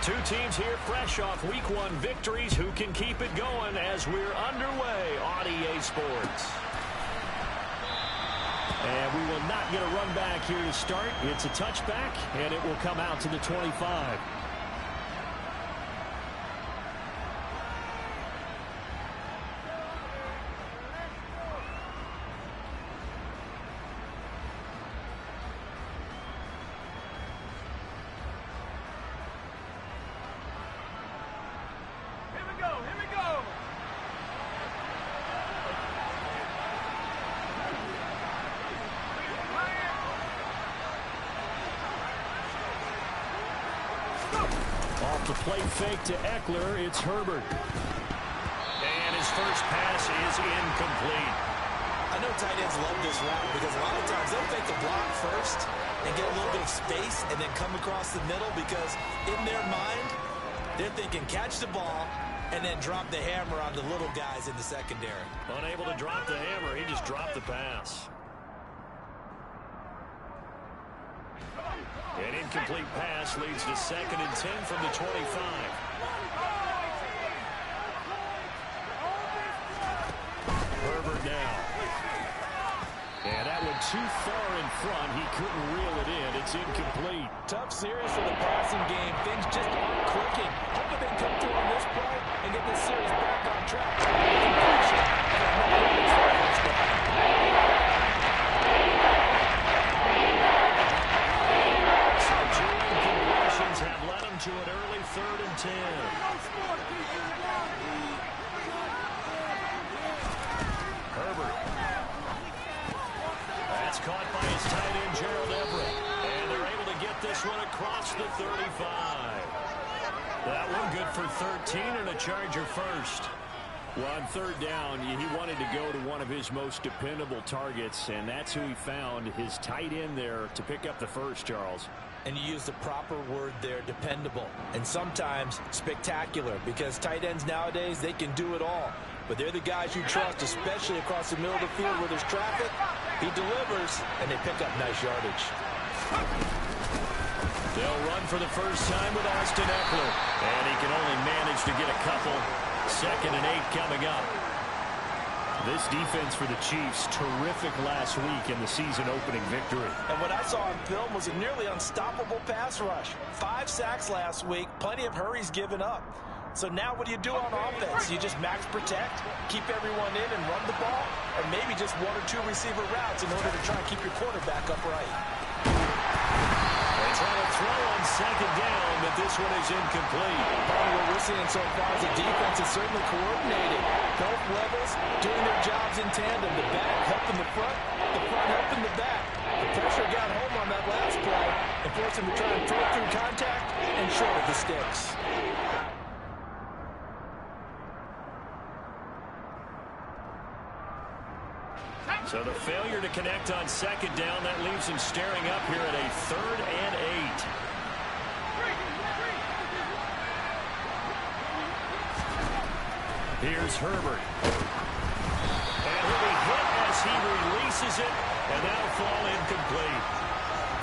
Two teams here fresh off Week 1 victories. Who can keep it going as we're underway on EA Sports? And we will not get a run back here to start. It's a touchback, and it will come out to the 25. Off the play fake to Eckler, it's Herbert. And his first pass is incomplete. I know tight ends love this route because a lot of times they'll take the block first and get a little bit of space and then come across the middle because in their mind, they're thinking catch the ball and then drop the hammer on the little guys in the secondary. Unable to drop the hammer, he just dropped the pass. An incomplete pass leads to 2nd and 10 from the 25. Herbert now. And that one too far in front. He couldn't reel it in. It's incomplete. Tough series for the passing game. Things just aren't clicking. Hoping they can come through on this play and get this series back on track. Have led him to an early 3rd and 10. Herbert. That's caught by his tight end, Gerald Everett. And they're able to get this one across the 35. That one good for 13 and a Charger first. Well, on 3rd down, he wanted to go to one of his most dependable targets, and that's who he found, his tight end there, to pick up the first, Charles. And you use the proper word there, dependable. And sometimes spectacular, because tight ends nowadays, they can do it all. But they're the guys you trust, especially across the middle of the field where there's traffic. He delivers, and they pick up nice yardage. They'll run for the first time with Austin Eckler. And he can only manage to get a couple. 2nd and 8 coming up. This defense for the Chiefs, terrific last week in the season-opening victory. And what I saw on film was a nearly unstoppable pass rush. 5 sacks last week, plenty of hurries given up. So now what do you do on offense? You just max protect, keep everyone in and run the ball, or maybe just 1 or 2 receiver routes in order to try and keep your quarterback upright. They try to throw on 2nd down, but this one is incomplete. What we're seeing so far is the defense is certainly coordinated. Both levels doing their jobs in tandem. The back helping the front helping the back. The pressure got home on that last play and forced him to try and throw through contact and short of the sticks. So the failure to connect on 2nd down, that leaves him staring up here at a 3rd and 8. Here's Herbert. And he'll be hit as he releases it, and that'll fall incomplete.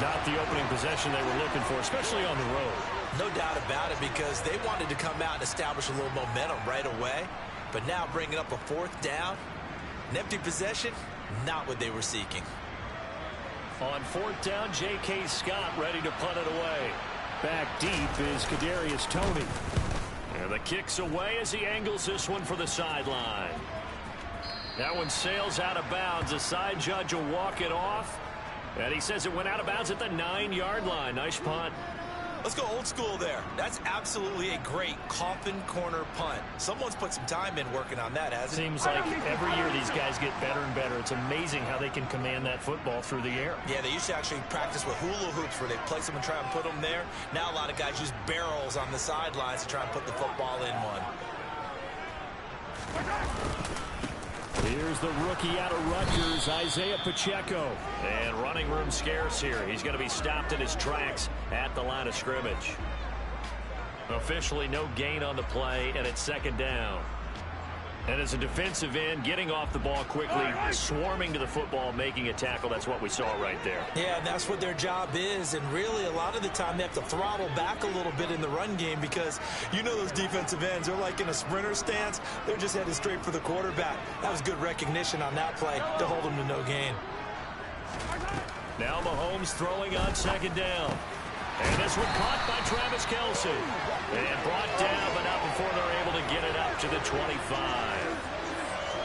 Not the opening possession they were looking for, especially on the road. No doubt about it, because they wanted to come out and establish a little momentum right away. But now bringing up a 4th down, an empty possession, not what they were seeking. On 4th down, J.K. Scott ready to punt it away. Back deep is Kadarius Toney. And the kick's away as he angles this one for the sideline. That one sails out of bounds. The side judge will walk it off. And he says it went out of bounds at the 9-yard line. Nice punt. Let's go old school there. That's absolutely a great coffin corner punt. Someone's put some time in working on that, hasn't it? Seems like every year these guys get better and better. It's amazing how they can command that football through the air. Yeah, they used to actually practice with hula hoops where they place them and try and put them there. Now a lot of guys use barrels on the sidelines to try and put the football in one. Here's the rookie out of Rutgers, Isaiah Pacheco. And running room scarce here. He's going to be stopped in his tracks at the line of scrimmage. Officially no gain on the play, and it's 2nd down. And as a defensive end, getting off the ball quickly, swarming to the football, making a tackle, that's what we saw right there. Yeah, and that's what their job is. And really, a lot of the time, they have to throttle back a little bit in the run game because you know those defensive ends, they're like in a sprinter stance. They're just headed straight for the quarterback. That was good recognition on that play to hold them to no gain. Now Mahomes throwing on second down. And this one caught by Travis Kelce. And brought down, but not before they're able to get it up to the 25.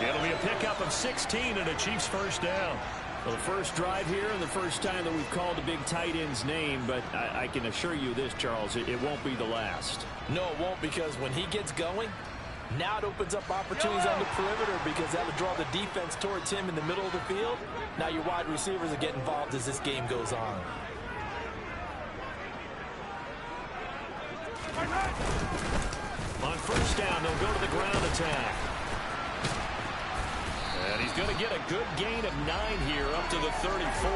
It'll be a pickup of 16 and a Chiefs first down. Well, the first drive here and the first time that we've called a big tight end's name, but I can assure you this, Charles, it won't be the last. No, it won't, because when he gets going, now it opens up opportunities on the perimeter because that'll draw the defense towards him in the middle of the field. Now your wide receivers will get involved as this game goes on. On first down, they'll go to the ground attack. And he's going to get a good gain of 9 here up to the 34.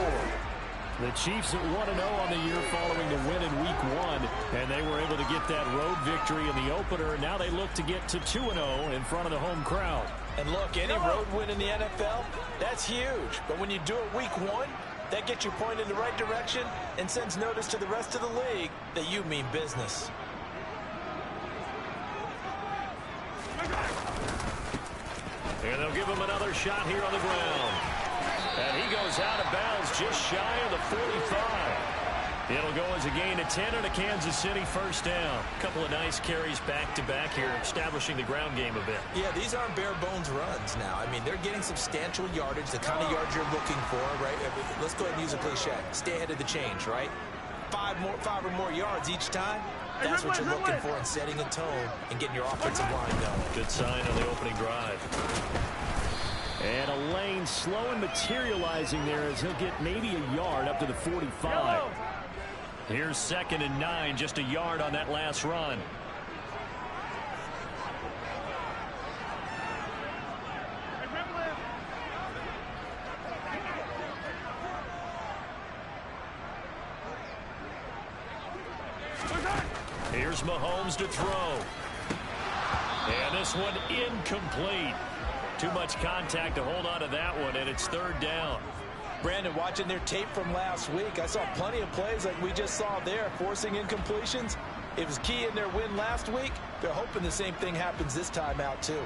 The Chiefs at 1-0 on the year following the win in Week 1. And they were able to get that road victory in the opener. And now they look to get to 2-0 in front of the home crowd. And look, any road win in the NFL, that's huge. But when you do it Week 1, that gets you pointed in the right direction and sends notice to the rest of the league that you mean business. And they'll give him another shot here on the ground. And he goes out of bounds just shy of the 45. It'll go as a gain of 10 and a Kansas City first down. A couple of nice carries back-to-back here, establishing the ground game a bit. Yeah, these aren't bare-bones runs now. I mean, they're getting substantial yardage, the kind of yards you're looking for, right? Let's go ahead and use a cliche. Stay ahead of the change, right? Five or more yards each time. That's what you're looking for in setting a tone and getting your offensive line going. Good sign on the opening drive. And a lane slow and materializing there as he'll get maybe a yard up to the 45. Here's 2nd and 9, just a yard on that last run. Here's Mahomes to throw. And this one incomplete. Too much contact to hold on to that one, and it's 3rd down. Brandon, watching their tape from last week, I saw plenty of plays like we just saw there, forcing incompletions. It was key in their win last week. They're hoping the same thing happens this time out, too.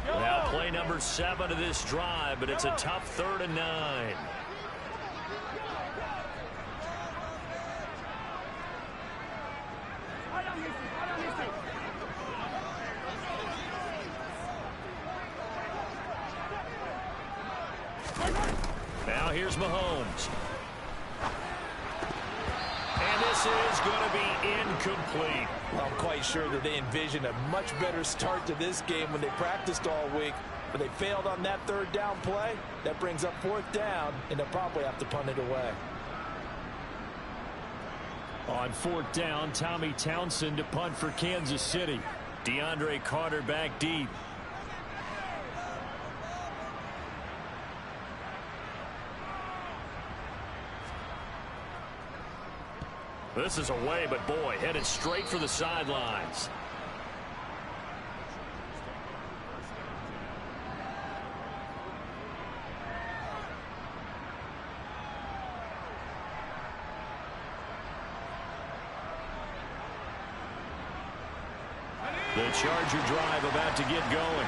Now play number 7 of this drive, but it's a tough 3rd and 9. Now here's Mahomes. And this is going to be incomplete. Well, I'm quite sure that they envisioned a much better start to this game when they practiced all week. But they failed on that 3rd down play. That brings up 4th down, and they'll probably have to punt it away. On 4th down, Tommy Townsend to punt for Kansas City. DeAndre Carter back deep. This is away, but boy, headed straight for the sidelines. The Charger drive about to get going.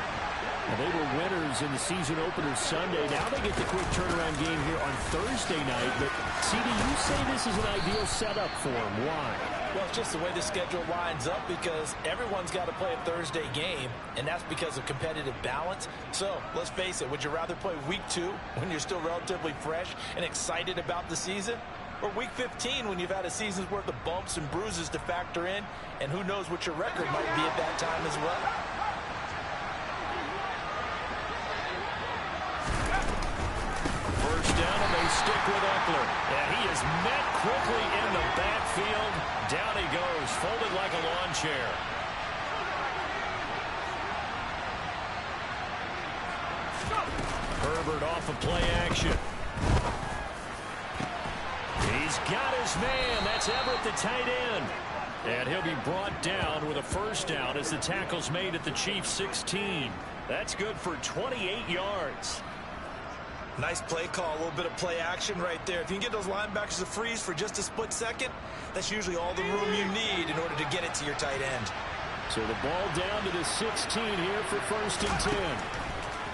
Well, they were winners in the season opener Sunday. Now they get the quick turnaround game here on Thursday night. But, CD, you say this is an ideal setup for them. Why? Well, it's just the way the schedule lines up because everyone's got to play a Thursday game, and that's because of competitive balance. So, let's face it, would you rather play Week 2 when you're still relatively fresh and excited about the season? Or Week 15 when you've had a season's worth of bumps and bruises to factor in, and who knows what your record might be at that time as well? First down, and they stick with Eckler. And he is met quickly in the backfield. Down he goes, folded like a lawn chair. Herbert off of play action. He's He's got his man. That's Everett, the tight end. And he'll be brought down with a first down as the tackle's made at the Chiefs' 16. That's good for 28 yards. Nice play call, a little bit of play action right there. If you can get those linebackers to freeze for just a split second, that's usually all the room you need in order to get it to your tight end. So the ball down to the 16 here for 1st and 10.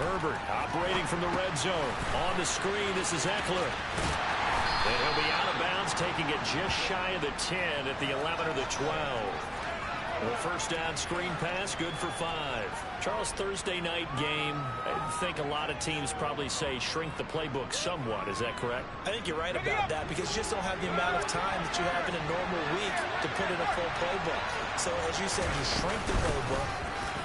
Herbert operating from the red zone. On the screen, this is Eckler. And he'll be out of bounds, taking it just shy of the 10 at the 11 or the 12. The first down screen pass, good for 5. Charles, Thursday night game, I think a lot of teams probably say shrink the playbook somewhat. Is that correct? I think you're right about that because you just don't have the amount of time that you have in a normal week to put in a full playbook. So as you said, you shrink the playbook,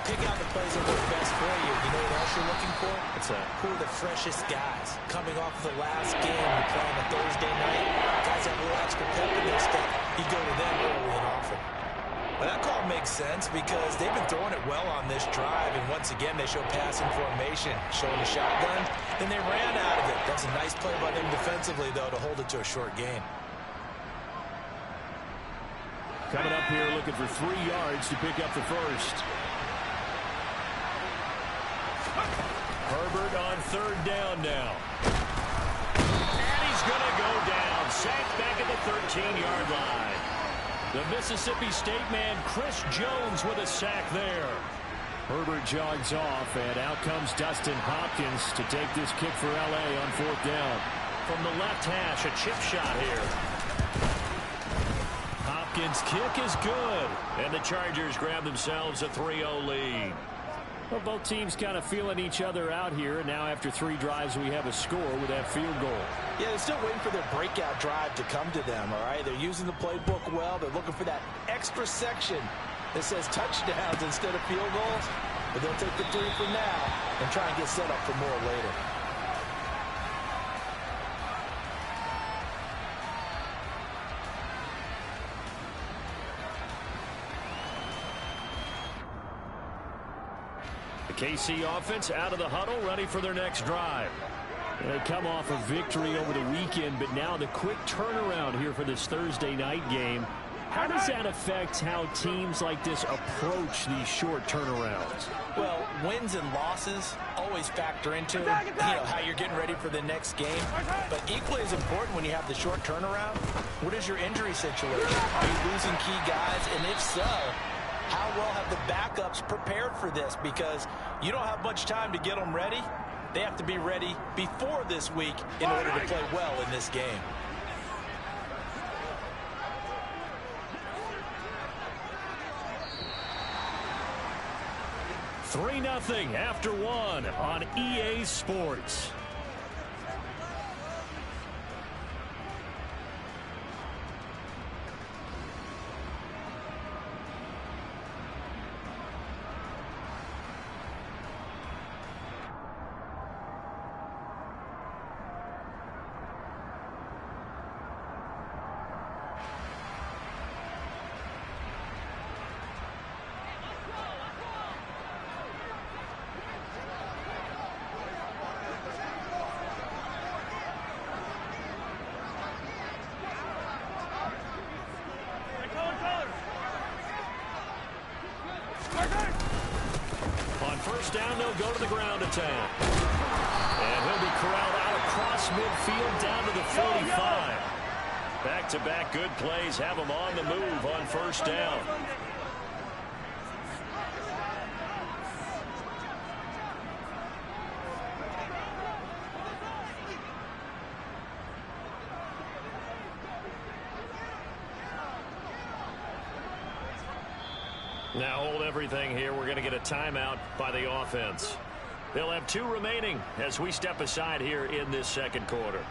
pick out the plays that work best for you. You know what else you're looking for? What's that? Who are the freshest guys? Coming off the last game, you play on a Thursday night, guys have a little extra pep in their step. You go to them early and often. But that call makes sense because they've been throwing it well on this drive, and once again they show passing formation, showing a shotgun. Then they ran out of it. That's a nice play by them defensively, though, to hold it to a short gain. Coming up here looking for 3 yards to pick up the first. Herbert on 3rd down now. And he's going to go down. Sacked back at the 13-yard line. The Mississippi State man, Chris Jones, with a sack there. Herbert jogs off, and out comes Dustin Hopkins to take this kick for L.A. on 4th down. From the left hash, a chip shot here. Hopkins' kick is good. And the Chargers grab themselves a 3-0 lead. Well, both teams kind of feeling each other out here. And now after 3 drives, we have a score with that field goal. Yeah, they're still waiting for their breakout drive to come to them, all right? They're using the playbook well. They're looking for that extra section that says touchdowns instead of field goals. But they'll take the 3 for now and try and get set up for more later. The KC offense out of the huddle, ready for their next drive. They come off a victory over the weekend, but now the quick turnaround here for this Thursday night game. How does that affect how teams like this approach these short turnarounds? Well, wins and losses always factor into how you're getting ready for the next game. But equally as important when you have the short turnaround, what is your injury situation? Are you losing key guys? And if so, how well have the backups prepared for this? Because you don't have much time to get them ready. They have to be ready before this week in order to play well in this game. Three 3-0 after 1 on EA Sports. On first down, they'll go to the ground attack. And he'll be corralled out across midfield down to the 45. Back-to-back good plays have him on the move on first down. Now hold everything here. We're going to get a timeout by the offense. They'll have 2 remaining as we step aside here in this second quarter.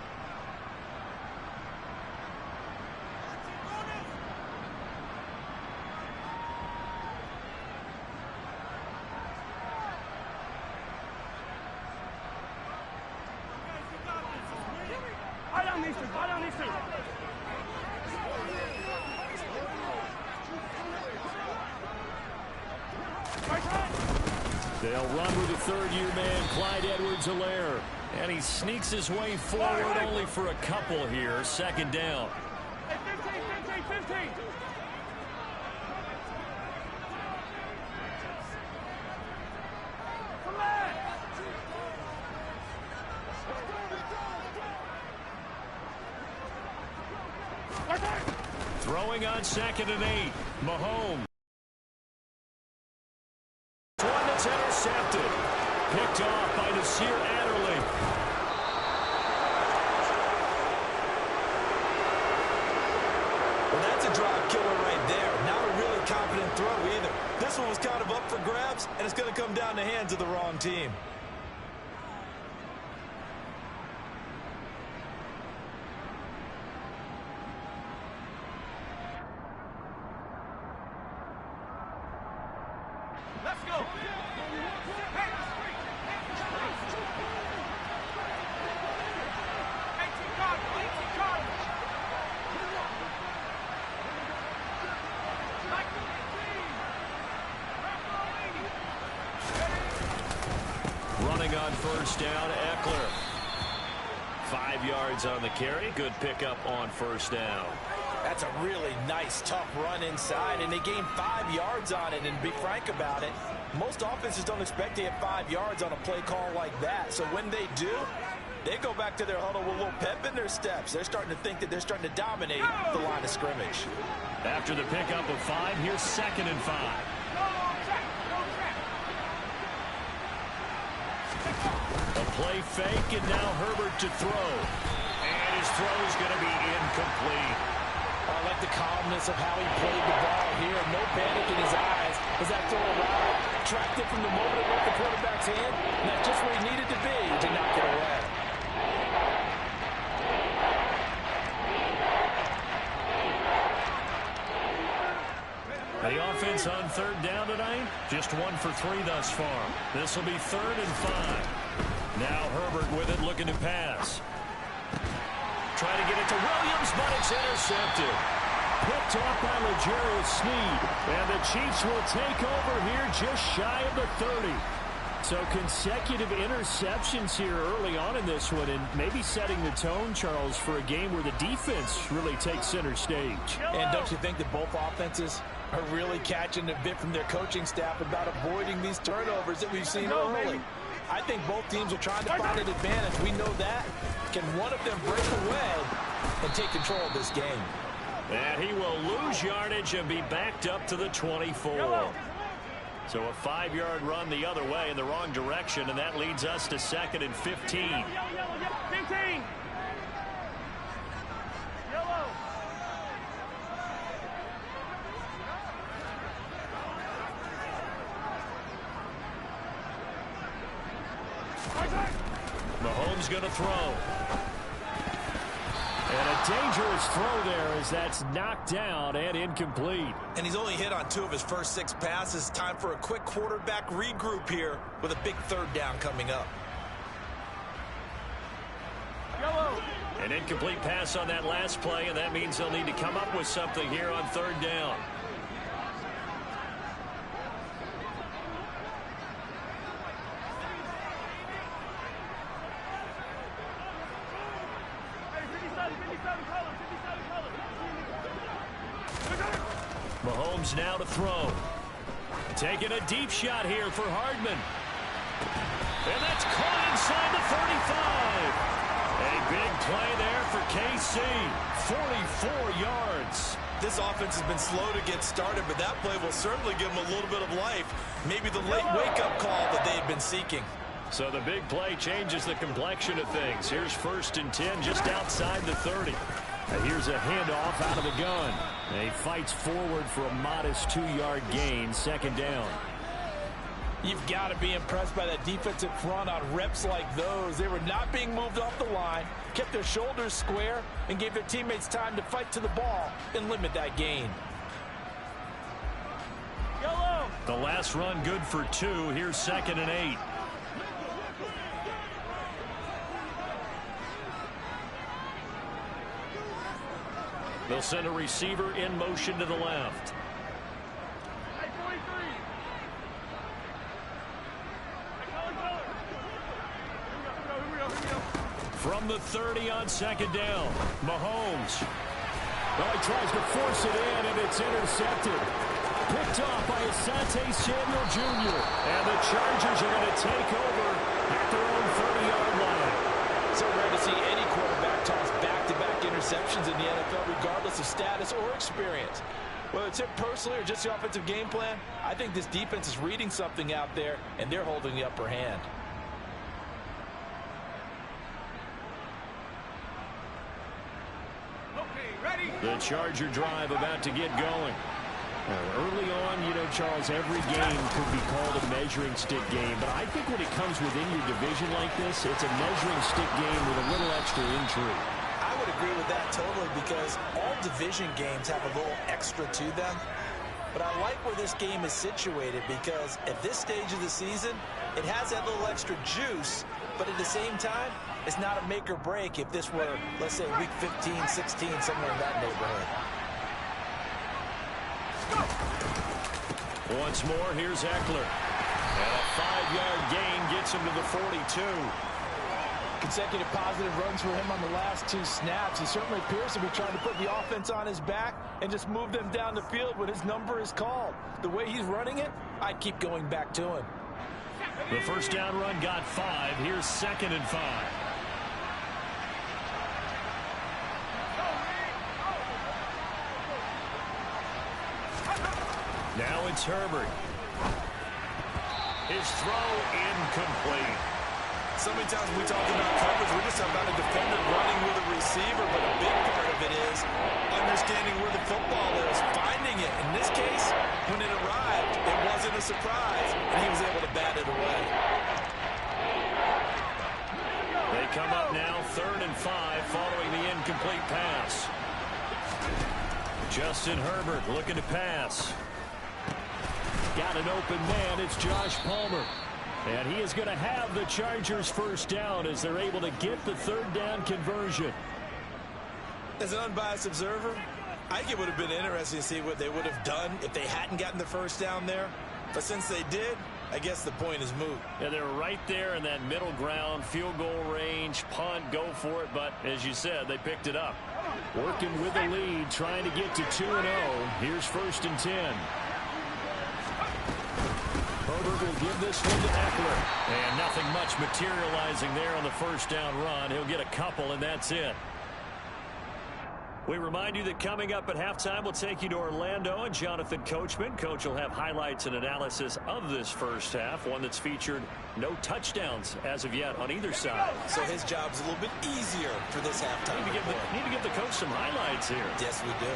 They'll run with the third-year man, Clyde Edwards-Helaire. And he sneaks his way forward only for a couple here. Second down. Throwing on 2nd and 8. Mahomes. One that's intercepted. Picked off by Nasir Adderley. Well, that's a drive killer right there. Not a really confident throw either. This one was kind of up for grabs, and it's going to come down the hands of the wrong team. Let's go. Running on 1st down, Eckler. 5 yards on the carry. Good pickup on 1st down. That's a really nice, tough run inside, and they gained 5 yards on it. And to be frank about it, most offenses don't expect to get 5 yards on a play call like that. So when they do, they go back to their huddle with a little pep in their steps. They're starting to think that they're starting to dominate the line of scrimmage. After the pickup of 5, here's 2nd and 5. A play fake, and now Herbert to throw. And his throw is going to be incomplete. I like the calmness of how he played the ball here. No panic in his eyes as that throw arrived. Tracked it from the moment it left the quarterback's hand. And that's just where he needed to be to knock it away. The offense on 3rd down tonight, just 1 for 3 thus far. This will be 3rd and 5. Now Herbert with it, looking to pass. Try to get it to Williams, but it's intercepted. Picked off by L'Jarius Sneed. And the Chiefs will take over here just shy of the 30. So consecutive interceptions here early on in this one, and maybe setting the tone, Charles, for a game where the defense really takes center stage. And don't you think that both offenses are really catching a bit from their coaching staff about avoiding these turnovers that we've seen early? I think both teams are trying to find an advantage. We know that. Can one of them break away and take control of this game? And he will lose yardage and be backed up to the 24. So a 5-yard run the other way in the wrong direction, and that leads us to 2nd and 15. 15. Mahomes going to throw. And a dangerous throw there as that's knocked down and incomplete. And he's only hit on 2 of his first 6 passes. Time for a quick quarterback regroup here with a big 3rd down coming up. An incomplete pass on that last play, and that means they'll need to come up with something here on 3rd down. Mahomes now to throw. Taking a deep shot here for Hardman. And that's caught inside the 35. A big play there for KC. 44 yards. This offense has been slow to get started, but that play will certainly give them a little bit of life. Maybe the late wake-up call that they had been seeking. So the big play changes the complexion of things. Here's 1st and 10 just outside the 30. Here's a handoff out of the gun. He fights forward for a modest 2-yard gain, 2nd down. You've got to be impressed by that defensive front on reps like those. They were not being moved off the line, kept their shoulders square, and gave their teammates time to fight to the ball and limit that gain. The last run good for 2. Here's 2nd and 8. They'll send a receiver in motion to the left. From the 30 on 2nd down, Mahomes. Well, he tries to force it in, and it's intercepted. Picked off by Asante Samuel Jr. And the Chargers are going to take over at their own 30-yard line. So rare to see any quarterback toss back-to-back interceptions in the NFL, regardless of status or experience. Whether it's him personally or just the offensive game plan, I think this defense is reading something out there, and they're holding the upper hand. The Charger drive about to get going. Early on, you know, Charles, every game could be called a measuring stick game. But I think when it comes within your division like this, it's a measuring stick game with a little extra intrigue. I would agree with that totally, because all division games have a little extra to them. But I like where this game is situated, because at this stage of the season, it has that little extra juice. But at the same time, it's not a make or break if this were, let's say, week 15, 16, somewhere in that neighborhood. Once more, here's Eckler. And a 5-yard gain gets him to the 42. Consecutive positive runs for him on the last 2 snaps. He certainly appears to be trying to put the offense on his back and just move them down the field when his number is called. The way he's running it, I'd keep going back to him. The first down run got 5. Here's 2nd and 5. Now it's Herbert. His throw incomplete. So many times when we talk about coverage, we're just talking about a defender running with a receiver, but a big part of it is understanding where the football is, finding it. In this case, when it arrived, it wasn't a surprise, and he was able to bat it away. They come up now 3rd and 5 following the incomplete pass. Justin Herbert looking to pass. Got an open man. It's Josh Palmer. And he is going to have the Chargers first down as they're able to get the 3rd down conversion. As an unbiased observer, I think it would have been interesting to see what they would have done if they hadn't gotten the first down there. But since they did, I guess the point is moot. Yeah, they're right there in that middle ground, field goal range, punt, go for it. But as you said, they picked it up. Working with the lead, trying to get to 2-0. Here's 1st and 10. Herbert will give this one to Eckler. And nothing much materializing there on the first down run. He'll get a couple, and that's it. We remind you that coming up at halftime, we'll take you to Orlando and Jonathan Coachman. Coach will have highlights and analysis of this first half, one that's featured no touchdowns as of yet on either side. So his job's a little bit easier for this halftime. Need to give the coach some highlights here. Yes, we do.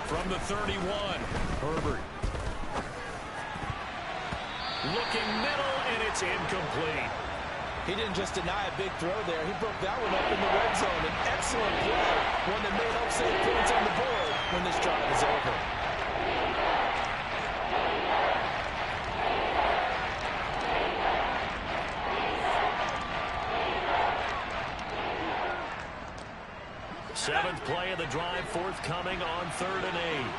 From the 31, Herbert. Looking middle, and it's incomplete. He didn't just deny a big throw there. He broke that one up in the red zone. An excellent play. One that may help save points on the board when this drive is over. Seventh play of the drive forthcoming on 3rd and 8.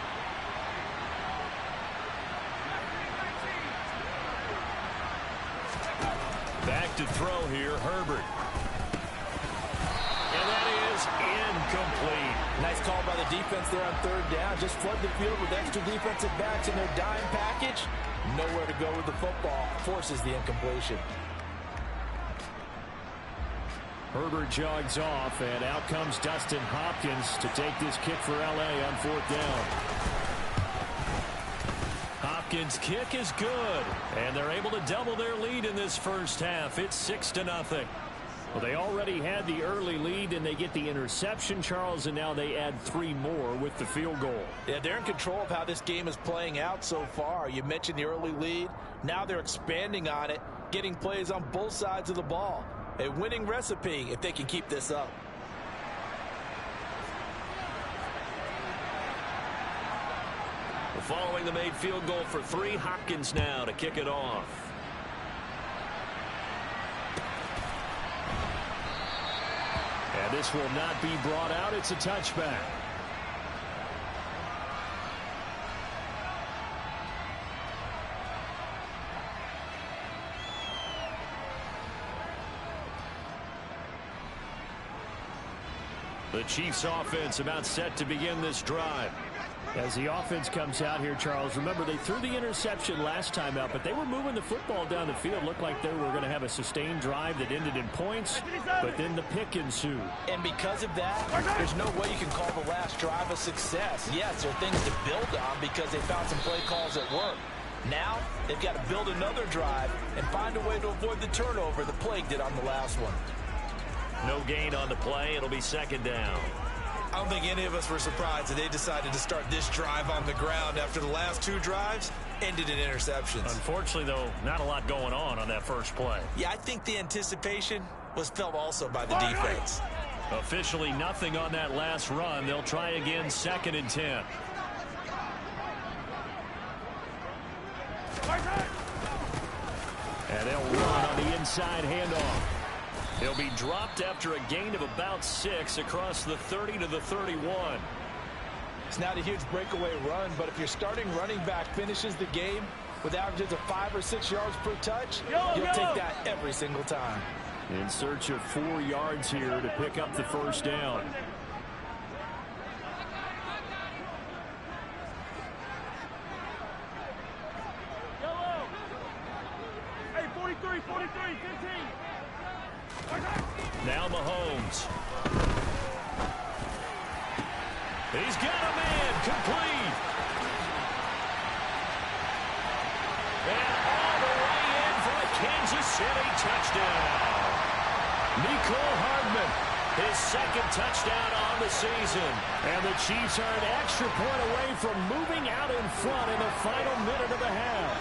Back to throw here, Herbert. And that is incomplete. Nice call by the defense there on 3rd down. Just flood the field with extra defensive backs in their dime package. Nowhere to go with the football. Forces the incompletion. Herbert jogs off, and out comes Dustin Hopkins to take this kick for L.A. on 4th down. Hopkins' kick is good, and they're able to double their lead in this first half. It's 6-0. Well, they already had the early lead, and they get the interception, Charles, and now they add 3 more with the field goal. Yeah, they're in control of how this game is playing out so far. You mentioned the early lead. Now they're expanding on it, getting plays on both sides of the ball. A winning recipe if they can keep this up. Following the made field goal for 3, Hopkins now to kick it off. And this will not be brought out. It's a touchback. The Chiefs offense about set to begin this drive. As the offense comes out here, Charles, remember they threw the interception last time out, but they were moving the football down the field. Looked like they were going to have a sustained drive that ended in points, but then the pick ensued. And because of that, there's no way you can call the last drive a success. Yes, there are things to build on because they found some play calls that work. Now, they've got to build another drive and find a way to avoid the turnover the plague did on the last one. No gain on the play. It'll be second down. I don't think any of us were surprised that they decided to start this drive on the ground after the last two drives ended in interceptions. Unfortunately, though, not a lot going on that first play. Yeah, I think the anticipation was felt also by the defense. Officially nothing on that last run. They'll try again 2nd and 10. And they'll run on the inside handoff. He'll be dropped after a gain of about 6 across the 30 to the 31. It's not a huge breakaway run, but if your starting running back finishes the game with averages of 5 or 6 yards per touch, you'll take that every single time. In search of 4 yards here to pick up the first down. Hey, 43, 15. Now Mahomes. He's got a man complete. And all the way in for a Kansas City touchdown. Nicole Hardman, his 2nd touchdown on the season. And the Chiefs are an extra point away from moving out in front in the final minute of the half.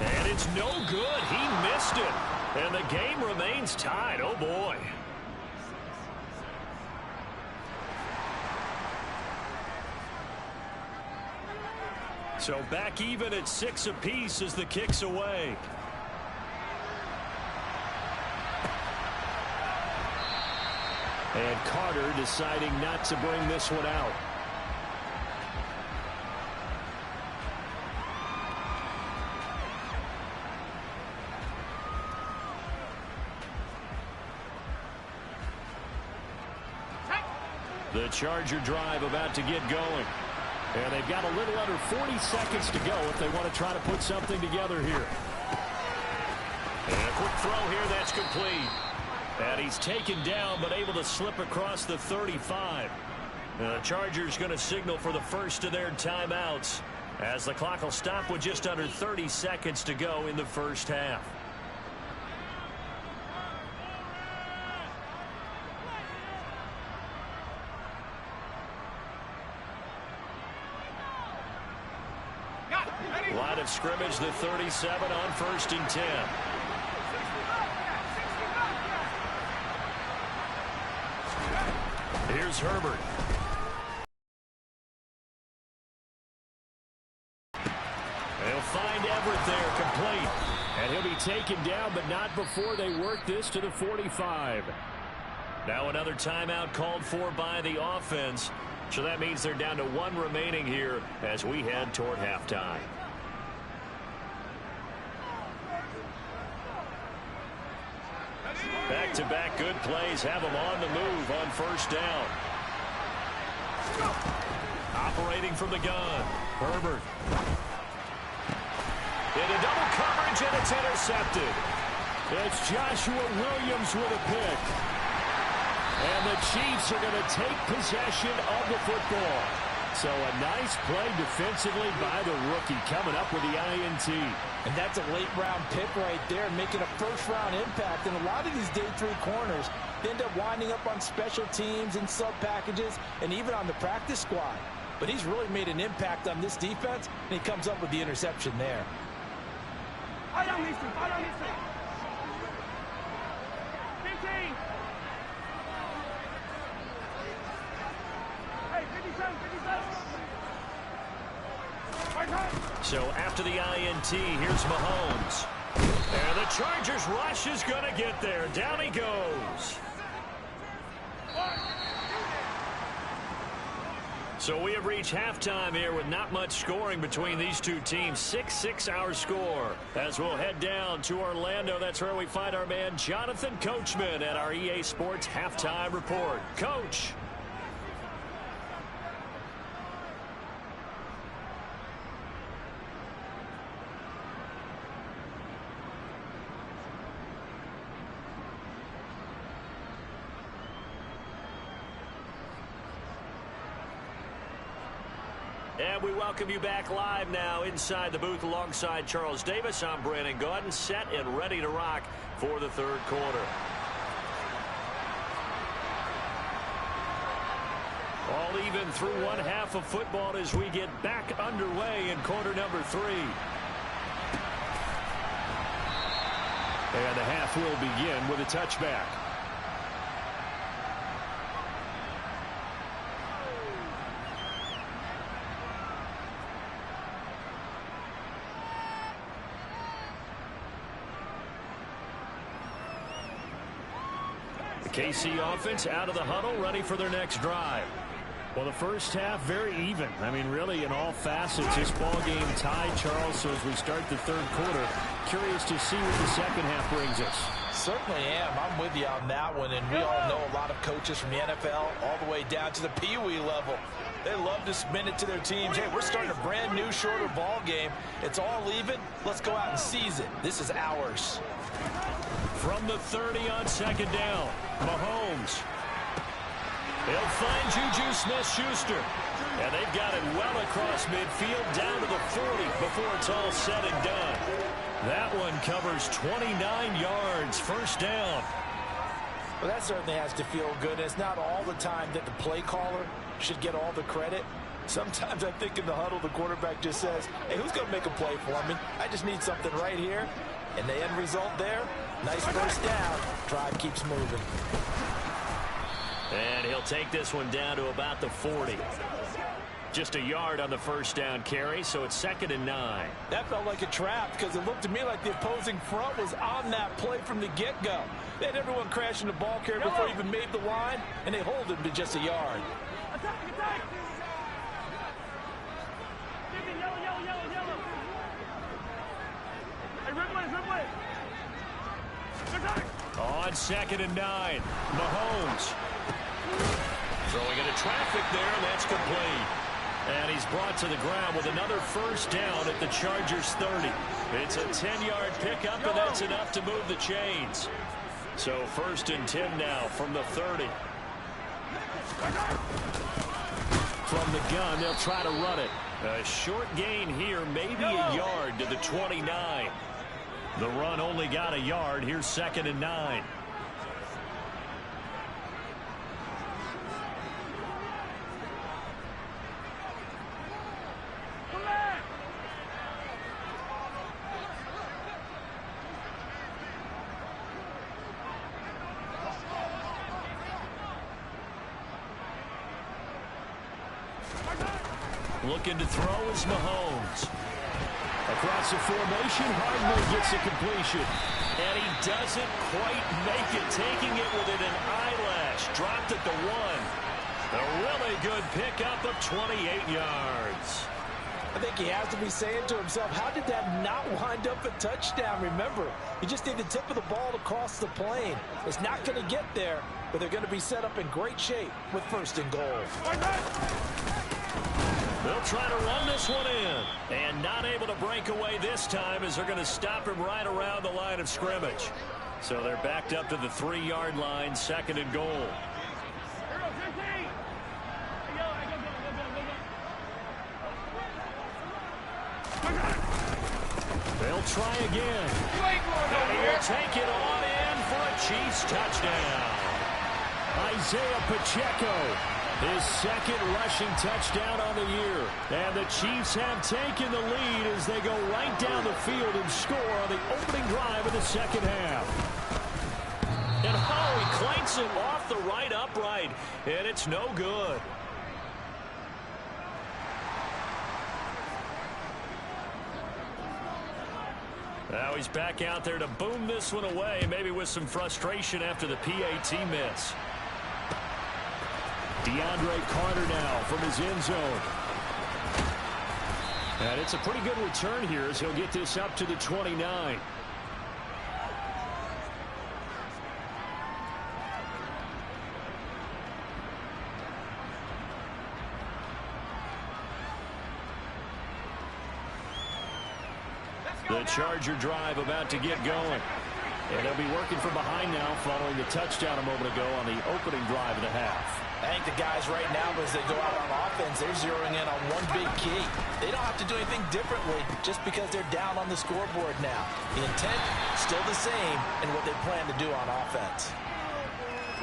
And it's no good. He missed it. And the game remains tied. Oh, boy. So back even at 6 apiece as the kick's away. And Carter deciding not to bring this one out. The Charger drive about to get going. And they've got a little under 40 seconds to go if they want to try to put something together here. And a quick throw here, that's complete. And he's taken down but able to slip across the 35. The Chargers going to signal for the first of their timeouts as the clock will stop with just under 30 seconds to go in the first half. Line of scrimmage, the 37 on 1st and 10. Here's Herbert. They'll find Everett there, complete. And he'll be taken down, but not before they work this to the 45. Now another timeout called for by the offense. So that means they're down to 1 remaining here as we head toward halftime. Back-to-back good plays have them on the move on 1st down. Operating from the gun, Herbert. Into double coverage, and it's intercepted. It's Joshua Williams with a pick. And the Chiefs are going to take possession of the football. So a nice play defensively by the rookie coming up with the INT. And that's a late-round pick right there, making a first-round impact. And a lot of these day 3 corners end up winding up on special teams and sub-packages and even on the practice squad. But he's really made an impact on this defense, and he comes up with the interception there. I don't need to. 15. Hey, 57. So after the INT, here's Mahomes. And the Chargers rush is going to get there. Down he goes. So we have reached halftime here with not much scoring between these two teams. 6-6 our score. As we'll head down to Orlando, that's where we find our man Jonathan Coachman at our EA Sports Halftime Report. Coach. And we welcome you back live now inside the booth alongside Charles Davis. I'm Brandon Gaudin, set and ready to rock for the third quarter. All even through one half of football as we get back underway in quarter number 3. And the half will begin with a touchback. KC offense out of the huddle, ready for their next drive. Well, the first half, very even. I mean, really, in all facets, this ball game tied, Charles. So as we start the third quarter, curious to see what the second half brings us. Certainly am. I'm with you on that one. And we all know a lot of coaches from the NFL all the way down to the Pee Wee level. They love to spin it to their teams. Hey, we're starting a brand new, shorter ball game. It's all even. Let's go out and seize it. This is ours. From the 30 on second down, Mahomes. He'll find Juju Smith-Schuster. And they've got it well across midfield down to the 40 before it's all said and done. That one covers 29 yards, first down. Well, that certainly has to feel good. It's not all the time that the play caller should get all the credit. Sometimes I think in the huddle, the quarterback just says, hey, who's going to make a play for me? I just need something right here. And the end result there, nice first down. Drive keeps moving. And he'll take this one down to about the 40. Just a yard on the first down carry, so it's 2nd and 9. That felt like a trap because it looked to me like the opposing front was on that play from the get-go. They had everyone crashing the ball carrier before he even made the line, and they hold him to just a yard. Attack, attack! Yellow. Hey, Ripley. Attack! On 2nd and 9, Mahomes. Throwing into traffic there, and that's complete. And he's brought to the ground with another first down at the Chargers 30. It's a 10-yard pickup, and that's enough to move the chains. So 1st and 10 now from the 30. From the gun, they'll try to run it. A short gain here, maybe a yard to the 29. The run only got a yard. Here's 2nd and 9. Looking to throw is Mahomes. Across the formation, Hardman gets a completion. And he doesn't quite make it, taking it within an eyelash. Dropped at the 1. A really good pickup of 28 yards. I think he has to be saying to himself, how did that not wind up a touchdown? Remember, you just need the tip of the ball to cross the plane. It's not going to get there, but they're going to be set up in great shape with 1st and goal. They'll try to run this one in. And not able to break away this time as they're going to stop him right around the line of scrimmage. So they're backed up to the 3-yard line, 2nd and goal. They'll try again. And he will take it on in for a Chiefs touchdown. Isaiah Pacheco, his 2nd rushing touchdown on the year. And the Chiefs have taken the lead as they go right down the field and score on the opening drive of the 2nd half. And he clanks it off the right upright, and it's no good. Now he's back out there to boom this one away, maybe with some frustration after the PAT miss. DeAndre Carter now from his end zone. And it's a pretty good return here as he'll get this up to the 29. The Charger drive about to get going. And they'll be working from behind now following the touchdown a moment ago on the opening drive of the half. I think the guys right now, as they go out on offense, they're zeroing in on one big key. They don't have to do anything differently just because they're down on the scoreboard now. The intent, still the same, and what they plan to do on offense.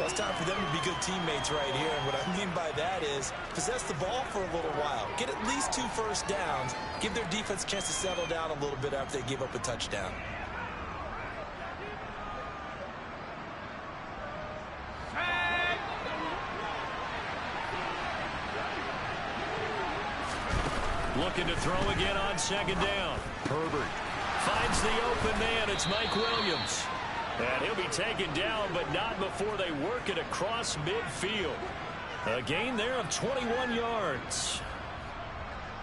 Well, it's time for them to be good teammates right here. And what I mean by that is possess the ball for a little while. Get at least 2 first downs. Give their defense a chance to settle down a little bit after they give up a touchdown. Looking to throw again on second down. Herbert finds the open man. It's Mike Williams. And he'll be taken down, but not before they work it across midfield. A gain there of 21 yards.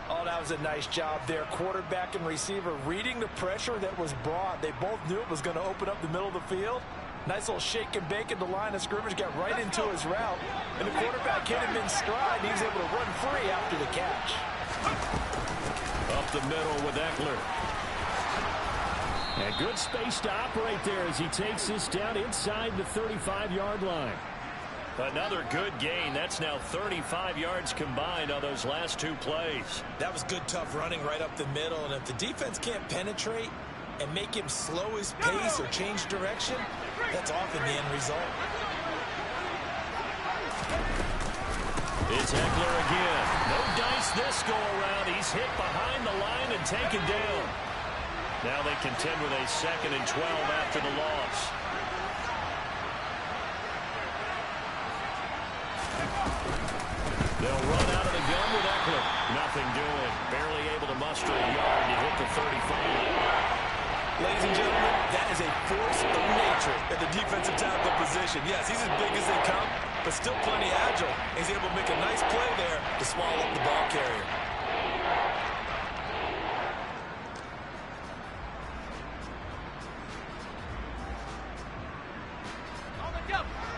Oh, that was a nice job there. Quarterback and receiver reading the pressure that was brought. They both knew it was going to open up the middle of the field. Nice little shake and bake at the line of scrimmage. Got right into his route. And the quarterback hit him in stride. He was able to run free after the catch. Up the middle with Eckler. And good space to operate there as he takes this down inside the 35-yard line. Another good gain. That's now 35 yards combined on those last 2 plays. That was good, tough running right up the middle. And if the defense can't penetrate and make him slow his pace or change direction, that's often the end result. It's Eckler again. No dice this go around. He's hit behind the line and taken down. Now they contend with a 2nd and 12 after the loss. They'll run out of the gun with Eckler. Nothing doing. Barely able to muster a yard to hit the 35. Ladies and gentlemen, that is a force of nature at the defensive tackle position. Yes, he's as big as they come, but still plenty agile. He's able to make a nice play there to swallow up the ball carrier.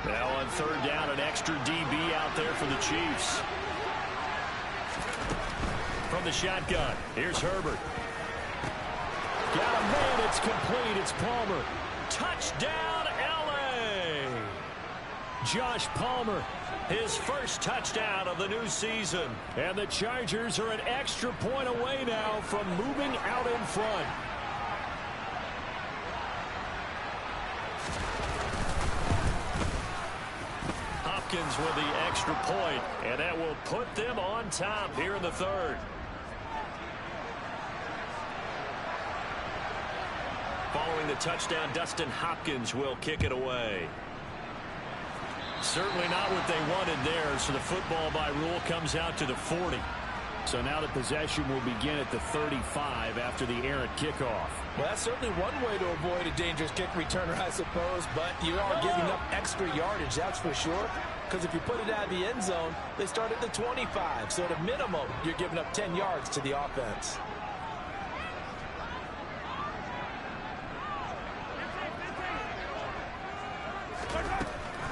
Now on 3rd down, an extra DB out there for the Chiefs. From the shotgun, here's Herbert. Got a man, it's complete, it's Palmer. Touchdown, L.A. Josh Palmer, his first touchdown of the new season. And the Chargers are an extra point away now from moving out in front. Hopkins with the extra point, and that will put them on top here in the 3rd. Following the touchdown, Dustin Hopkins will kick it away. Certainly not what they wanted there, so the football by rule comes out to the 40. So now the possession will begin at the 35 after the errant kickoff. Well, that's certainly one way to avoid a dangerous kick returner, I suppose, but you are giving up extra yardage, that's for sure. Because if you put it out of the end zone, they start at the 25. So at a minimum, you're giving up 10 yards to the offense.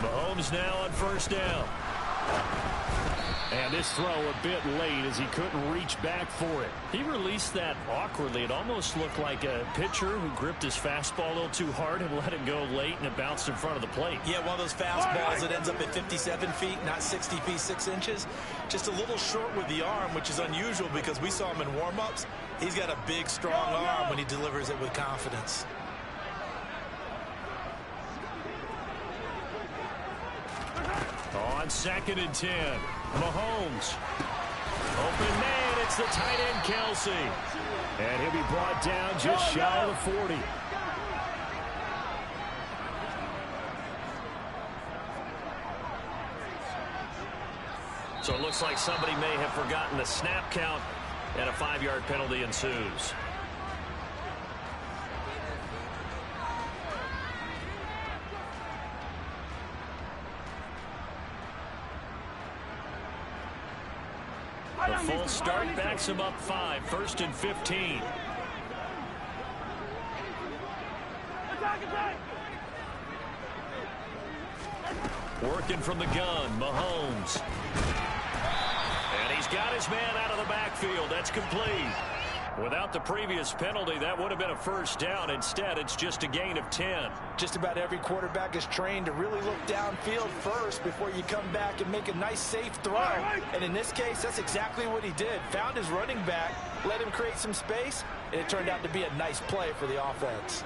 Mahomes now on 1st down. And this throw a bit late as he couldn't reach back for it. He released that awkwardly. It almost looked like a pitcher who gripped his fastball a little too hard and let it go late, and it bounced in front of the plate. Yeah, one of those fastballs that ends up at 57 feet, not 60 feet, 6 inches. Just a little short with the arm, which is unusual because we saw him in warm-ups. He's got a big, strong arm when he delivers it with confidence. On 2nd and 10, Mahomes. Open man, it's the tight end, Kelsey. And he'll be brought down just shy of the 40. So it looks like somebody may have forgotten the snap count, and a 5-yard penalty ensues. The full start backs him up 5, 1st and 15. Working from the gun, Mahomes. And he's got his man out of the backfield. That's complete. Without the previous penalty, that would have been a first down. Instead, it's just a gain of 10. Just about every quarterback is trained to really look downfield first before you come back and make a nice, safe throw. And in this case, that's exactly what he did. Found his running back, let him create some space, and it turned out to be a nice play for the offense.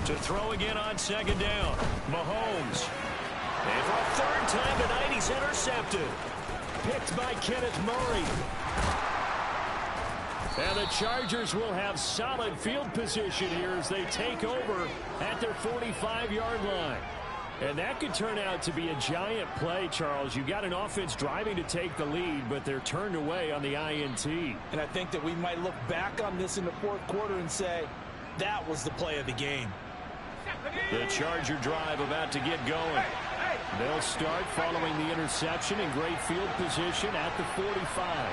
To throw again on 2nd down. Mahomes. And for a 3rd time tonight, he's intercepted. Picked by Kenneth Murray. And the Chargers will have solid field position here as they take over at their 45-yard line. And that could turn out to be a giant play, Charles. You got an offense driving to take the lead, but they're turned away on the INT. And I think that we might look back on this in the 4th quarter and say, that was the play of the game. The Charger drive about to get going. They'll start following the interception in great field position at the 45.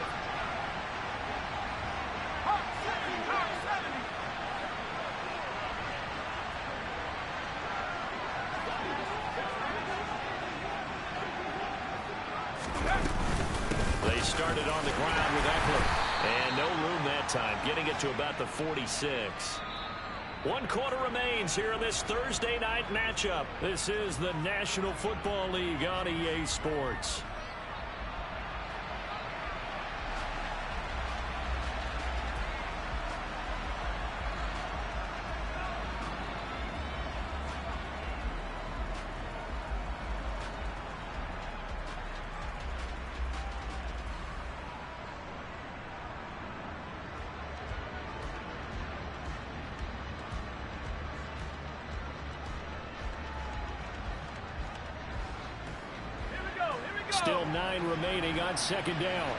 They started on the ground with Eckler. And no room that time, getting it to about the 46. 1 quarter remains here in this Thursday night matchup. This is the National Football League on EA Sports. Still 9 remaining on 2nd down.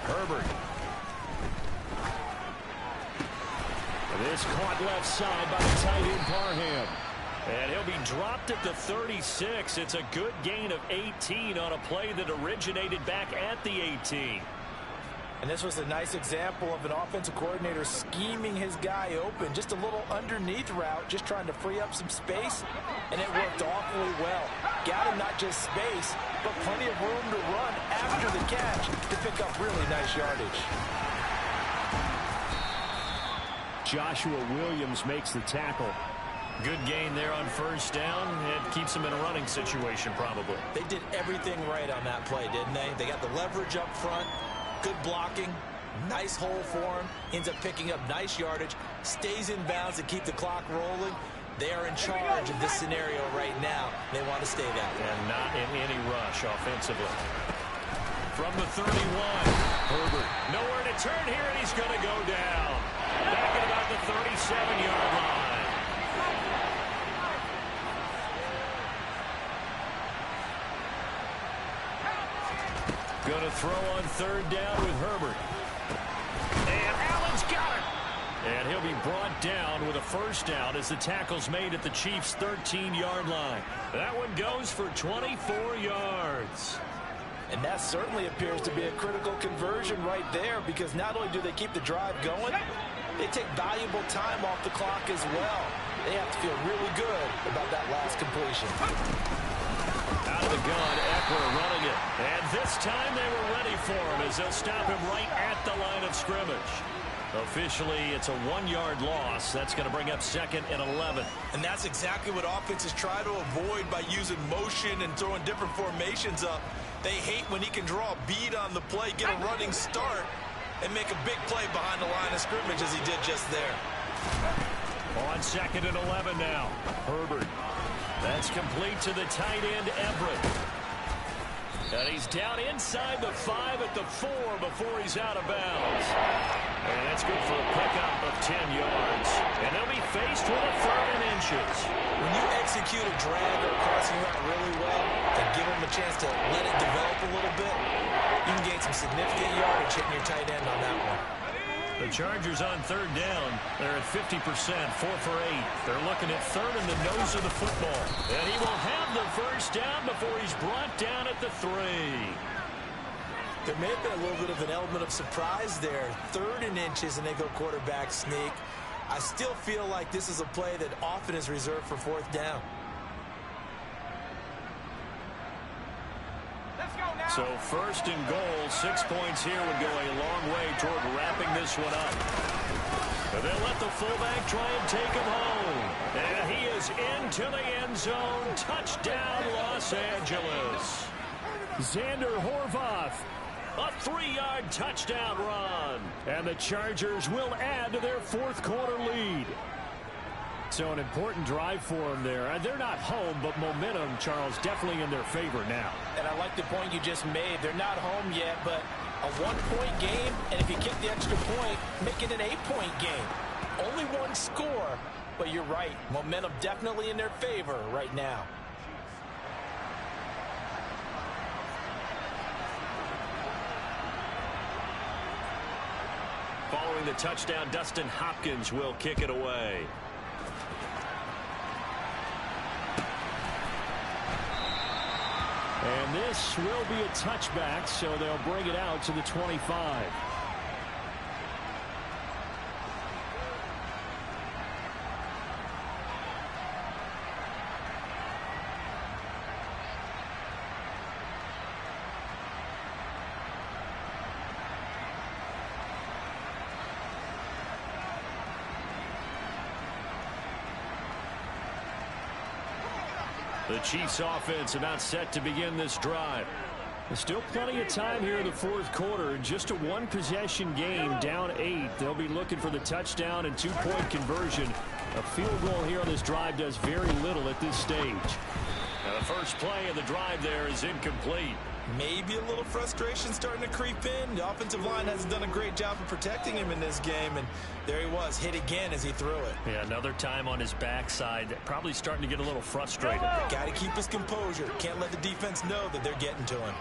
Herbert. This caught left side by the tight end Parham. And he'll be dropped at the 36. It's a good gain of 18 on a play that originated back at the 18. And this was a nice example of an offensive coordinator scheming his guy open. Just a little underneath route, just trying to free up some space, and it worked awfully well. Got him not just space, but plenty of room to run after the catch to pick up really nice yardage. Joshua Williams makes the tackle. Good gain there on 1st down. It keeps him in a running situation probably. They did everything right on that play, didn't they? They got the leverage up front. Good blocking, nice hole for him, ends up picking up nice yardage, stays in bounds to keep the clock rolling. They are in charge of this scenario right now. They want to stay that way. And not in any rush offensively. From the 31, Herbert. Nowhere to turn here, and he's going to go down. Back at about the 37-yard line. Going to throw on 3rd down with Herbert. And Allen's got it. And he'll be brought down with a 1st down as the tackle's made at the Chiefs' 13-yard line. That one goes for 24 yards. And that certainly appears to be a critical conversion right there, because not only do they keep the drive going, they take valuable time off the clock as well. They have to feel really good about that last completion. Out of the gun, Eckler running it. And this time they were ready for him as they'll stop him right at the line of scrimmage. Officially, it's a 1-yard loss. That's going to bring up 2nd and 11. And that's exactly what offenses try to avoid by using motion and throwing different formations up. They hate when he can draw a bead on the play, get a running start, and make a big play behind the line of scrimmage as he did just there. On 2nd and 11 now. Herbert. That's complete to the tight end, Everett. And he's down inside the 5 at the 4 before he's out of bounds. And that's good for a pickup of 10 yards. And they'll be faced with a 3rd and inches. When you execute a drag or a crossing route really well and give them a chance to let it develop a little bit, you can gain some significant yardage hitting your tight end on that one. The Chargers on third down. They're at 50%, 4 for 8. They're looking at third in the nose of the football. And he will have the first down before he's brought down at the 3. There may have been a little bit of an element of surprise there. 3rd and inches, and they go quarterback sneak. I still feel like this is a play that often is reserved for 4th down. So 1st and goal, 6 points here would go a long way toward wrapping this one up. But they'll let the fullback try and take him home. And he is into the end zone. Touchdown, Los Angeles. Xander Horvath. A 3-yard touchdown run. And the Chargers will add to their 4th quarter lead. So an important drive for them there. They're not home, but momentum, Charles, definitely in their favor now. And I like the point you just made. They're not home yet, but a 1-point game, and if you kick the extra point, make it an 8-point game. Only one score, but you're right. Momentum definitely in their favor right now. Following the touchdown, Dustin Hopkins will kick it away. And this will be a touchback, so they'll bring it out to the 25. The Chiefs offense about set to begin this drive. There's still plenty of time here in the 4th quarter. Just a 1-possession game, down 8. They'll be looking for the touchdown and 2-point conversion. A field goal here on this drive does very little at this stage. Now the first play of the drive there is incomplete. Maybe a little frustration starting to creep in. The offensive line hasn't done a great job of protecting him in this game, and there he was, hit again as he threw it. Yeah, another time on his backside, probably starting to get a little frustrated. Got to keep his composure. Can't let the defense know that they're getting to him.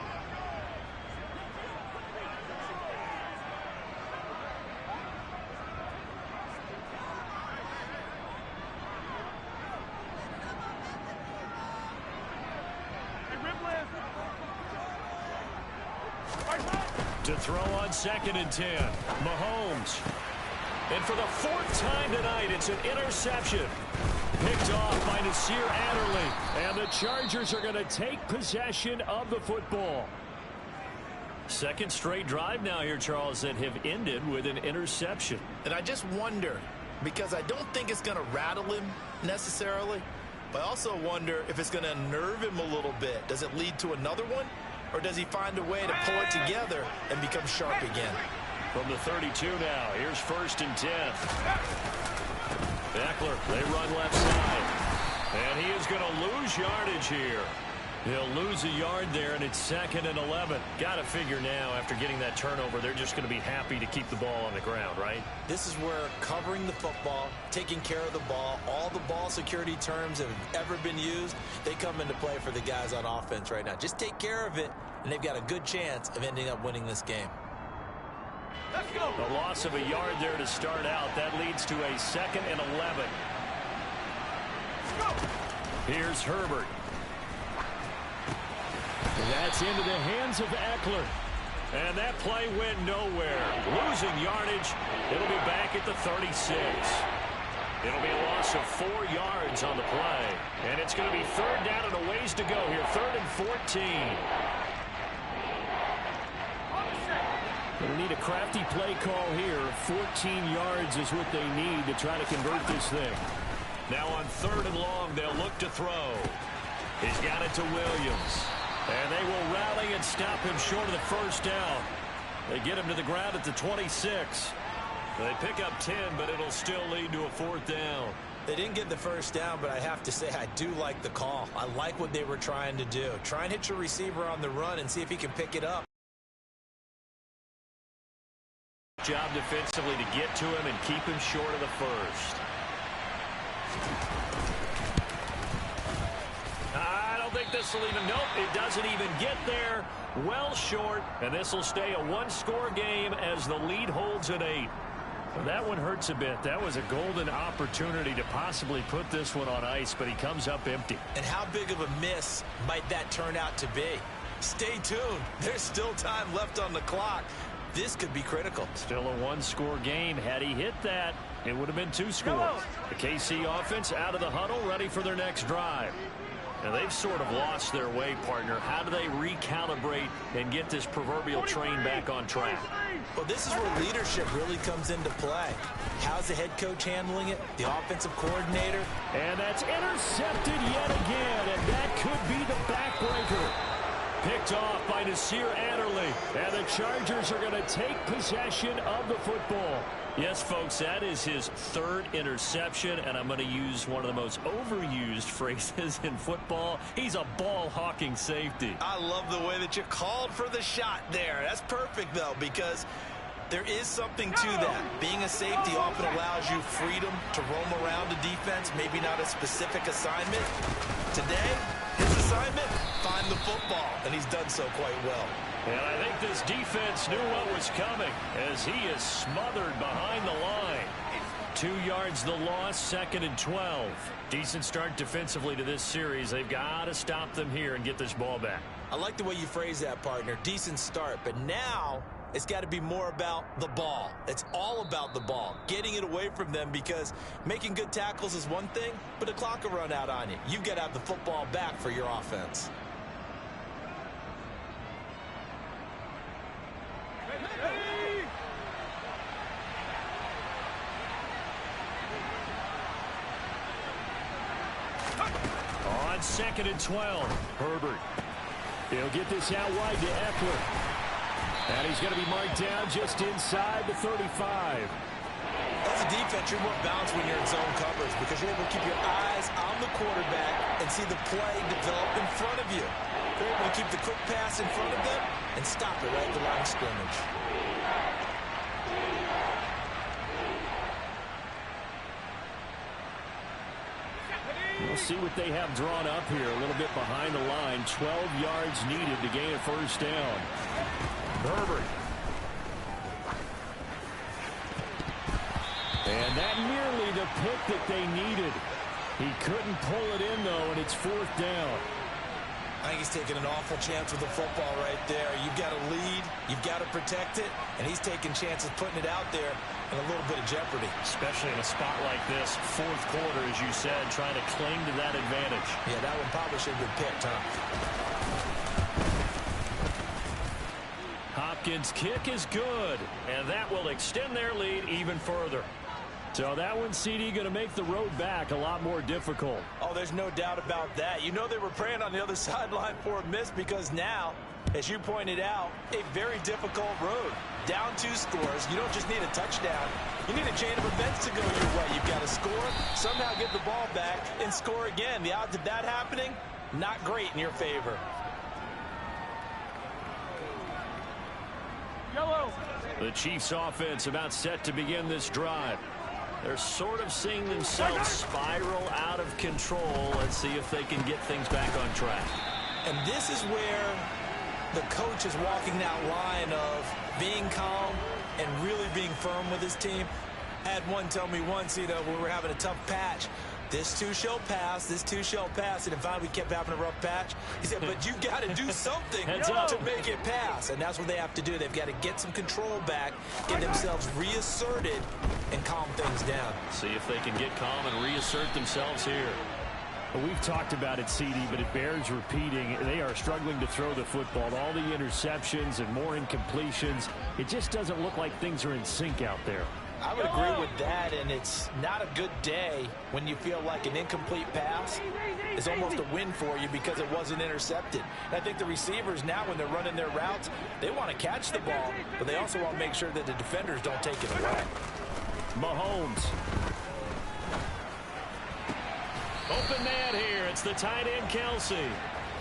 To throw on 2nd and 10. Mahomes. And for the 4th time tonight, it's an interception. Picked off by Nasir Adderley. And the Chargers are going to take possession of the football. 2nd straight drive now here, Charles, that have ended with an interception. And I just wonder, because I don't think it's going to rattle him necessarily, but I also wonder if it's going to unnerve him a little bit. Does it lead to another one? Or does he find a way to pull it together and become sharp again? From the 32 now, here's 1st and 10. Eckler, they run left side. And he is going to lose yardage here. He'll lose a yard there, and it's 2nd and 11. Got to figure now, after getting that turnover, they're just going to be happy to keep the ball on the ground, right? This is where covering the football, taking care of the ball, all the ball security terms that have ever been used, they come into play for the guys on offense right now. Just take care of it, and they've got a good chance of ending up winning this game. Let's go. The loss of a yard there to start out. That leads to a 2nd and 11. Here's Herbert. That's into the hands of Eckler. And that play went nowhere. Losing yardage. It'll be back at the 36. It'll be a loss of 4 yards on the play. And it's going to be 3rd down and a ways to go here. 3rd and 14. They need a crafty play call here. 14 yards is what they need to try to convert this thing. Now on 3rd and long, they'll look to throw. He's got it to Williams. And they will rally and stop him short of the 1st down. They get him to the ground at the 26. They pick up 10, but it'll still lead to a 4th down. They didn't get the 1st down, but I have to say I do like the call. I like what they were trying to do. Try and hit your receiver on the run and see if he can pick it up. Job defensively to get to him and keep him short of the 1st. this will even, nope, it doesn't even get there. Well short, and this will stay a one-score game as the lead holds at 8. Well, that one hurts a bit. That was a golden opportunity to possibly put this one on ice, but he comes up empty. And how big of a miss might that turn out to be? Stay tuned. There's still time left on the clock. This could be critical. Still a one-score game. Had he hit that, it would have been 2 scores. The KC offense out of the huddle, ready for their next drive. Now, they've sort of lost their way, partner. How do they recalibrate and get this proverbial train back on track? Well, this is where leadership really comes into play. How's the head coach handling it? The offensive coordinator? And that's intercepted yet again, and that could be the backbreaker. Picked off by Nasir Adderley, and the Chargers are going to take possession of the football. Yes, folks, that is his 3rd interception, and I'm going to use one of the most overused phrases in football. He's a ball-hawking safety. I love the way that you called for the shot there. That's perfect, though, because there is something to that. Being a safety often allows you freedom to roam around a defense, maybe not a specific assignment. Today, his assignment, find the football, and he's done so quite well. And I think this defense knew what was coming as he is smothered behind the line. 2 yards the loss, 2nd and 12. Decent start defensively to this series. They've got to stop them here and get this ball back. I like the way you phrase that, partner. Decent start, but now it's got to be more about the ball. It's all about the ball, getting it away from them, because making good tackles is one thing, but the clock will run out on you. You've got to have the football back for your offense. On 2nd and 12, Herbert. He'll get this out wide to Eckler. And he's going to be marked down just inside the 35. As a defense, you're more balanced when you're in zone coverage because you're able to keep your eyes on the quarterback and see the play develop in front of you. You're able to keep the quick pass in front of them and stop it right at the line of scrimmage. We'll see what they have drawn up here. A little bit behind the line. 12 yards needed to gain a 1st down. Herbert. And that nearly the pick that they needed. He couldn't pull it in, though, and it's 4th down. I think he's taking an awful chance with the football right there. You've got to lead, you've got to protect it, and he's taking chances putting it out there in a little bit of jeopardy. especially in a spot like this, 4th quarter, as you said, trying to cling to that advantage. Yeah, that one probably should have been picked, huh? Hopkins' kick is good, and that will extend their lead even further. So that one, CD, going to make the road back a lot more difficult. Oh, there's no doubt about that. You know they were praying on the other sideline for a miss because now, as you pointed out, a very difficult road. Down 2 scores. You don't just need a touchdown. You need a chain of events to go your way. You've got to score, somehow get the ball back, and score again. The odds of that happening, not great in your favor. Yellow. The Chiefs' offense about set to begin this drive. They're sort of seeing themselves spiral out of control. Let's see if they can get things back on track. And this is where the coach is walking that line of being calm and really being firm with his team. I had one tell me once, when we were having a tough patch, this too shall pass, this too shall pass. And finally we kept having a rough patch. He said, but you got to do something to make it pass. And that's what they have to do. They've got to get some control back, get themselves reasserted, and calm things down. See if they can get calm and reassert themselves here. Well, we've talked about it, CD, but it bears repeating. They are struggling to throw the football. All the interceptions and more incompletions. It just doesn't look like things are in sync out there. I would agree with that, and it's not a good day when you feel like an incomplete pass is almost a win for you because it wasn't intercepted. And I think the receivers now, when they're running their routes, they want to catch the ball, but they also want to make sure that the defenders don't take it away. Mahomes. Open man here. It's the tight end, Kelsey.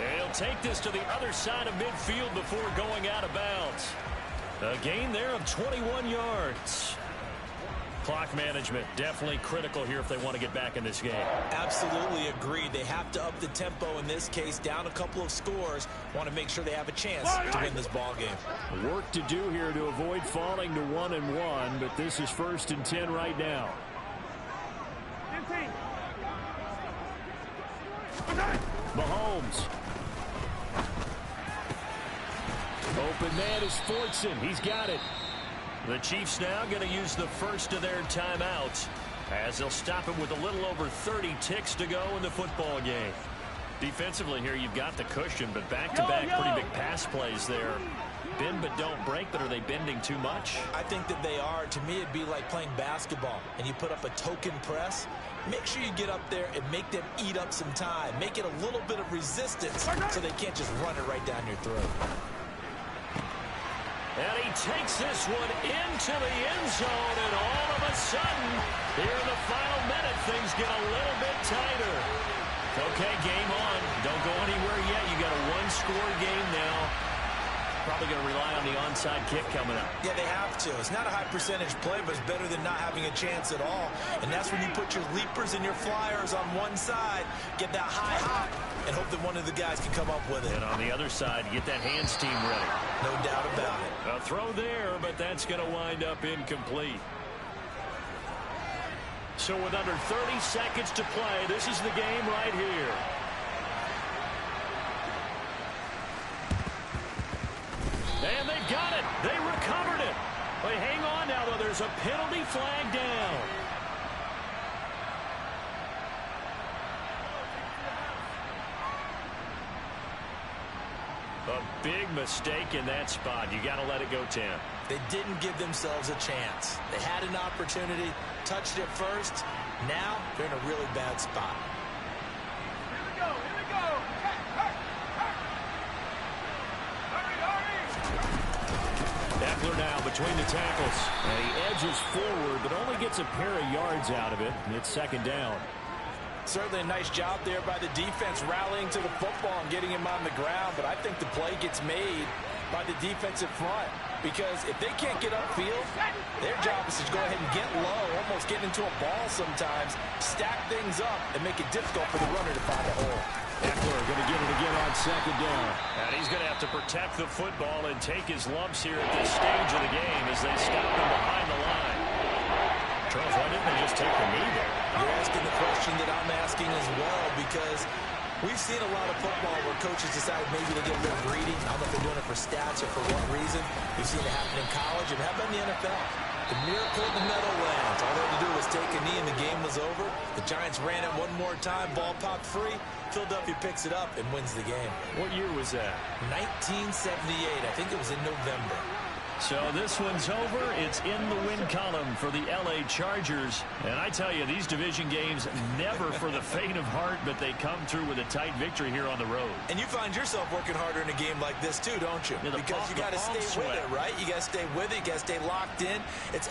And he'll take this to the other side of midfield before going out of bounds. A gain there of 21 yards. Clock management, definitely critical here if they want to get back in this game. Absolutely agreed. They have to up the tempo in this case, down a couple of scores. Want to make sure they have a chance to win this ball game. Work to do here to avoid falling to 1-1, but this is 1st and 10 right now. Mahomes. Open man is Fortson. He's got it. The Chiefs now going to use the first of their timeouts as they'll stop it with a little over 30 ticks to go in the football game. Defensively here, you've got the cushion, but back-to-back pretty big pass plays there. Bend but don't break, but are they bending too much? I think that they are. To me, it'd be like playing basketball, and you put up a token press. Make sure you get up there and make them eat up some time. Make it a little bit of resistance so they can't just run it right down your throat. And he takes this one into the end zone, and all of a sudden, here in the final minute, things get a little bit tighter. Okay, game on. Don't go anywhere yet. You got a one-score game now. Probably going to rely on the onside kick coming up. Yeah, they have to. It's not a high percentage play, but it's better than not having a chance at all. And that's when you put your leapers and your flyers on one side, get that high hop, and hope that one of the guys can come up with it. And on the other side, get that hands team ready. No doubt about it. A throw there, but that's going to wind up incomplete. So with under 30 seconds to play, this is the game right here. And they've got it. They recovered it. But hang on now, though. There's a penalty flag down. A big mistake in that spot. You got to let it go 10. They didn't give themselves a chance. They had an opportunity, touched it first. Now they're in a really bad spot. Here we go. Here we go. Eckler now between the tackles. And he edges forward, but only gets a pair of yards out of it. And it's 2nd down. Certainly a nice job there by the defense rallying to the football and getting him on the ground. But I think the play gets made by the defensive front. Because if they can't get upfield, their job is to go ahead and get low, almost get into a ball sometimes, stack things up, and make it difficult for the runner to find a hole. Eckler going to get it again on 2nd down. And he's going to have to protect the football and take his lumps here at this stage of the game as they stop him behind the line. Charles, why didn't they just take the knee there? You're asking the question that I'm asking as well, because we've seen a lot of football where coaches decide maybe to get a little greedy. I don't know if they're doing it for stats or for what reason. We've seen it happen in college, and how about in the NFL? The miracle in the Meadowlands. All they had to do was take a knee and the game was over. The Giants ran it one more time, ball popped free. Philadelphia picks it up and wins the game. What year was that? 1978. I think it was in November. So this one's over. It's in the win column for the LA Chargers. And I tell you, these division games never for the faint of heart, but they come through with a tight victory here on the road. And you find yourself working harder in a game like this too, don't you? Yeah, because you got to stay with it, right? You got to stay with it. You got to stay locked in. It's